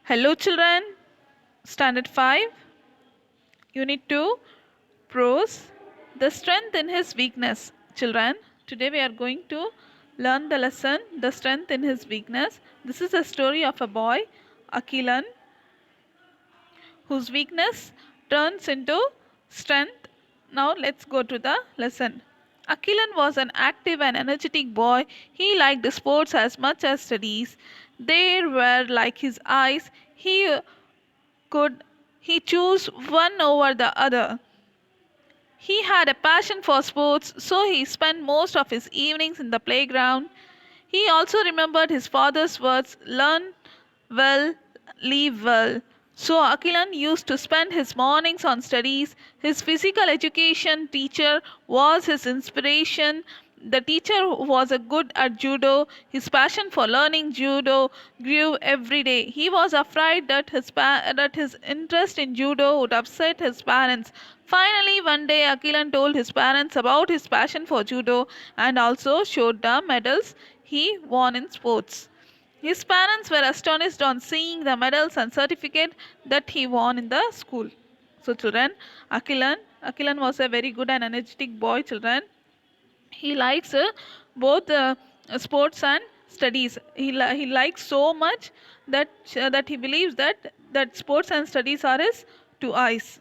Hello children, Standard 5, Unit 2, Prose, The Strength in His Weakness. Children, today we are going to learn the lesson, The Strength in His Weakness. This is a story of a boy, Akilan, whose weakness turns into strength. Now let's go to the lesson. Akilan was an active and energetic boy. He liked sports as much as studies. They were like his eyes. Could he choose one over the other? He had a passion for sports, so he spent most of his evenings in the playground. He also remembered his father's words, learn well, live well. So Akilan used to spend his mornings on studies. His physical education teacher was his inspiration. The teacher was a good at judo. His passion for learning judo grew every day. He was afraid that his interest in judo would upset his parents. Finally, one day Akilan told his parents about his passion for judo and also showed the medals he won in sports. His parents were astonished on seeing the medals and certificate that he won in the school. So children, Akilan was a very good and energetic boy children. He likes both sports and studies. He likes so much that he believes that sports and studies are his two eyes.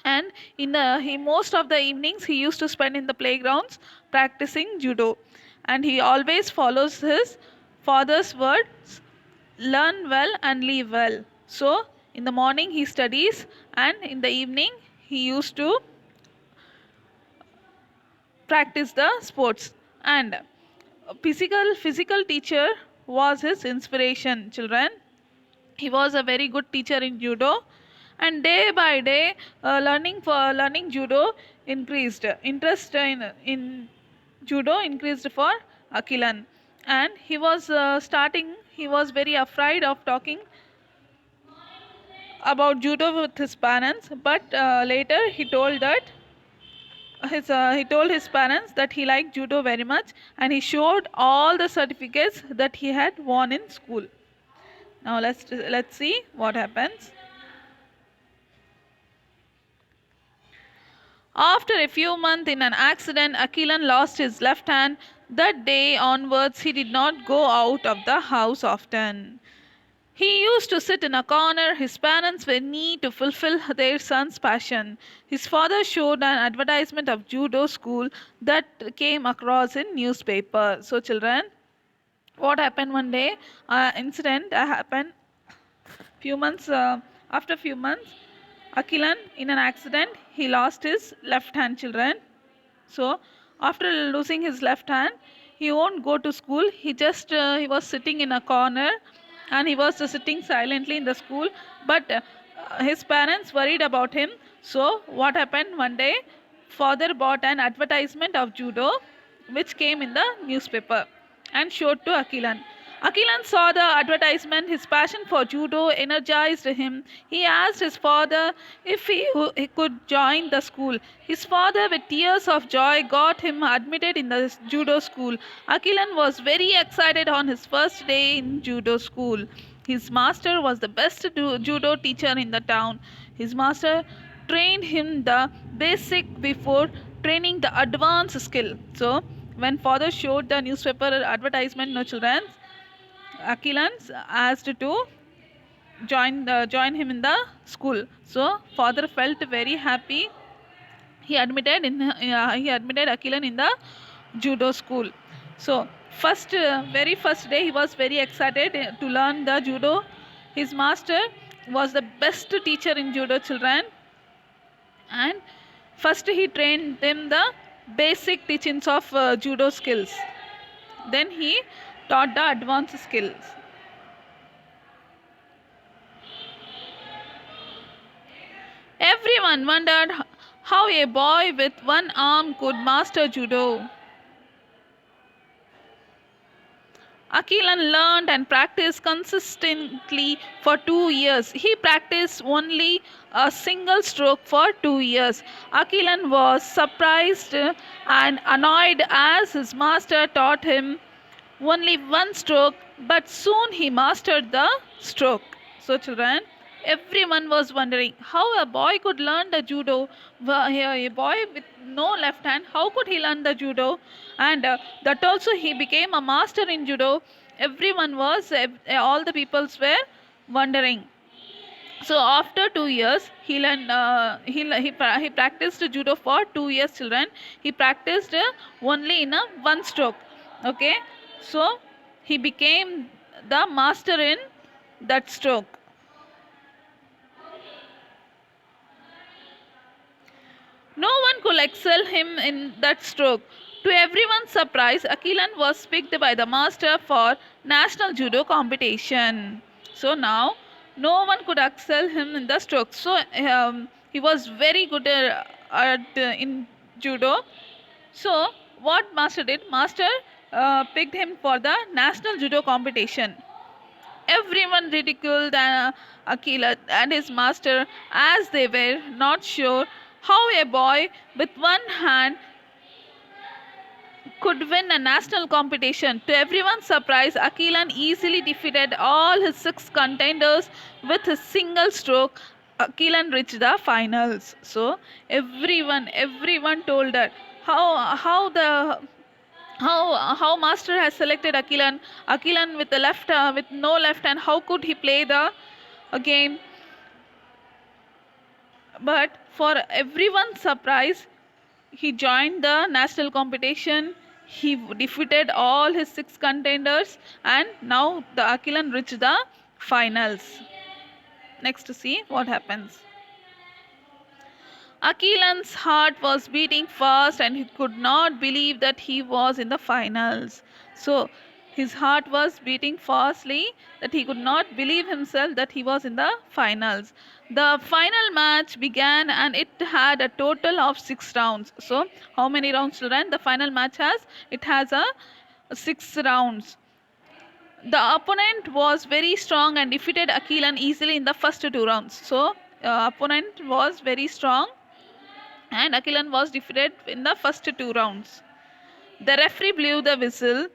And he most of the evenings he used to spend in the playgrounds practicing judo, and he always follows his father's words, learn well and live well. So in the morning he studies, and in the evening he used to practice the sports. And physical teacher was his inspiration children. He was a very good teacher in judo, and day by day learning judo increased. Interest in judo increased for Akilan, and he was very afraid of talking about judo with his parents, but later he told his parents that he liked judo very much, and he showed all the certificates that he had won in school. Now let's see what happens. After a few months in an accident, Akilan lost his left hand. That day onwards, he did not go out of the house often. He used to sit in a corner. His parents were needy to fulfill their son's passion. His father showed an advertisement of judo school that came across in newspaper. So children, what happened one day? Incident happened after few months. Akilan, in an accident, he lost his left hand children. So after losing his left hand, he won't go to school. He was sitting in a corner, and he was sitting silently in the school. But his parents worried about him. So what happened one day? Father bought an advertisement of judo, which came in the newspaper, and showed to Akilan. Akilan saw the advertisement. His passion for judo energized him. He asked his father if he could join the school. His father, with tears of joy, got him admitted in the judo school. Akilan was very excited on his first day in judo school. His master was the best judo teacher in the town. His master trained him the basic before training the advanced skill. So, when father showed the newspaper advertisement, no children, Akilan asked to join him in the school. So father felt very happy. He admitted Akilan in the judo school. So very first day he was very excited to learn the judo. His master was the best teacher in judo children, and first he trained them the basic teachings of judo skills. Then he taught the advanced skills. Everyone wondered how a boy with one arm could master judo. Akilan learned and practiced consistently for 2 years. He practiced only a single stroke for 2 years. Akilan was surprised and annoyed as his master taught him only one stroke, but soon he mastered the stroke. So children, everyone was wondering how a boy could learn the judo. A boy with no left hand, how could he learn the judo? And that also he became a master in judo. Everyone was, all the peoples were wondering. So after 2 years, he learned. He practiced judo for 2 years. Children, he practiced only in a one stroke. Okay, so he became the master in that stroke. No one could excel him in that stroke. To everyone's surprise, Akilan was picked by the master for national judo competition. So now, no one could excel him in the stroke. So he was very good in judo. So what master did? Master picked him for the national judo competition. Everyone ridiculed Akila and his master as they were not sure how a boy with one hand could win a national competition. To everyone's surprise, Akilan easily defeated all his 6 contenders with a single stroke. Akilan reached the finals. So everyone told that how master has selected Akilan with the left with no left hand. How could he play the game? But for everyone's surprise, he joined the national competition. He defeated all his 6 contenders, and now the Akilan reached the finals. Next, to see what happens. Akilan's heart was beating fast and he could not believe that he was in the finals. So his heart was beating fastly that he could not believe himself that he was in the finals. The final match began and it had a total of 6 rounds. So how many rounds, children? The final match has? It has a 6 rounds. The opponent was very strong and defeated Akilan easily in the first 2 rounds. So opponent was very strong and Akilan was defeated in the first 2 rounds. The referee blew the whistle.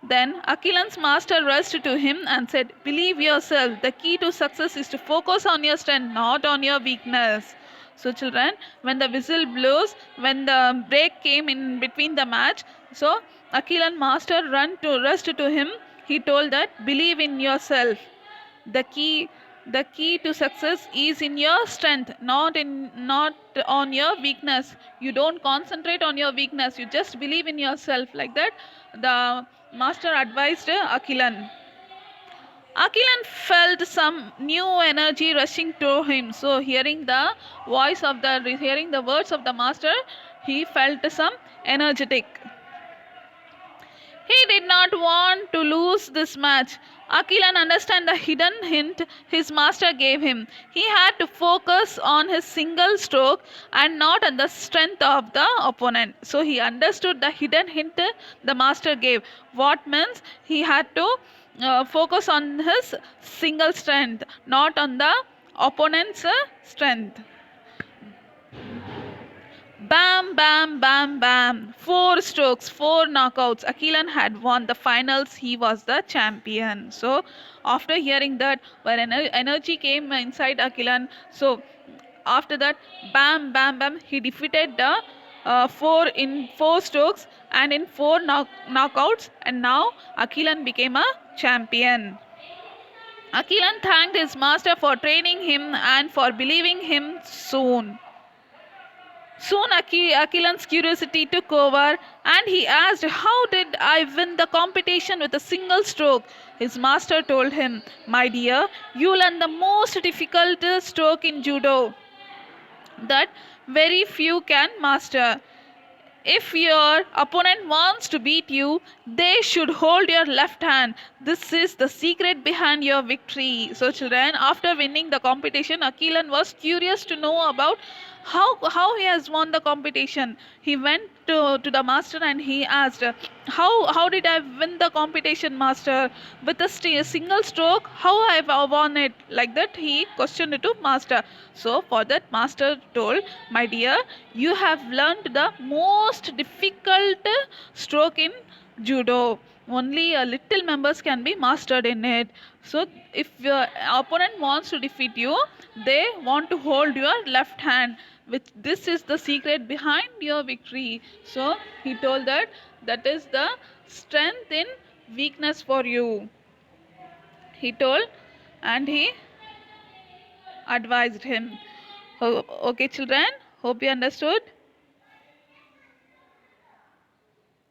Then Akilan's master rushed to him and said, "Believe yourself. The key to success is to focus on your strength, not on your weakness." So children, when the whistle blows, when the break came in between the match, so Akilan master rushed to him. He told that believe in yourself. The key to success is in your strength, not on your weakness. You don't concentrate on your weakness, you just believe in yourself. Like that the master advised Akilan. Akilan felt some new energy rushing to him. So hearing the words of the master, he felt some energetic. He did not want to lose this match. Akilan understood the hidden hint his master gave him. He had to focus on his single stroke and not on the strength of the opponent. So he understood the hidden hint the master gave. What means he had to focus on his single strength, not on the opponent's strength. Bam, bam, bam, bam. 4 strokes, 4 knockouts. Akilan had won the finals. He was the champion. So, after hearing that, when energy came inside Akilan, so after that, bam, bam, bam, he defeated the 4 strokes and in 4 knockouts. And now Akilan became a champion. Akilan thanked his master for training him and for believing him soon. Soon Akilan's curiosity took over and he asked, "How did I win the competition with a single stroke?" His master told him, "My dear, you learn the most difficult stroke in judo that very few can master. If your opponent wants to beat you, they should hold your left hand. This is the secret behind your victory." So, children, after winning the competition, Akilan was curious to know about how he has won the competition. He went to the master and he asked, how did I win the competition, master? With a single stroke, how I have won it? Like that, he questioned it to master. So, for that, master told, "My dear, you have learned the most difficult stroke in judo. only a little members can be mastered in it. So if your opponent wants to defeat you, they want to hold your left hand, which this is the secret behind your victory. So he told that that is the strength in weakness for you, he told, and he advised him. Okay children, hope you understood.